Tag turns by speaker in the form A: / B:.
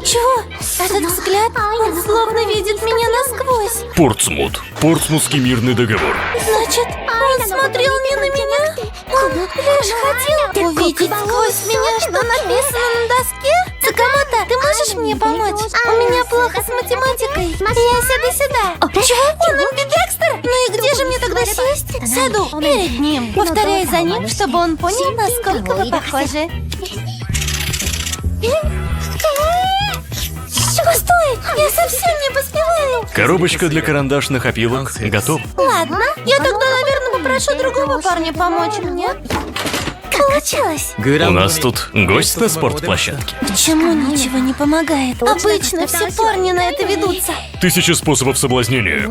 A: Чего? Этот взгляд, он словно видит меня насквозь.
B: Портсмут. Портсмутский мирный договор.
A: Значит, он смотрел не на меня? Он лишь хотел увидеть сквозь меня, что написано на доске? Цукамото, ты можешь мне помочь? У меня плохо с математикой. Я сяду сюда. Чего? Он амбидекстер? Ну и где же мне тогда сесть? Сяду перед ним, повторяя за ним, чтобы он понял, насколько вы похожи. Постой, я совсем не поспеваю.
B: Коробочка для карандашных опилок готова.
A: Ладно, я тогда, наверное, попрошу другого парня помочь мне. Получилось.
B: У нас тут гость на спортплощадке.
A: Почему ничего не помогает? Обычно все парни на это ведутся.
B: 1000 способов соблазнения.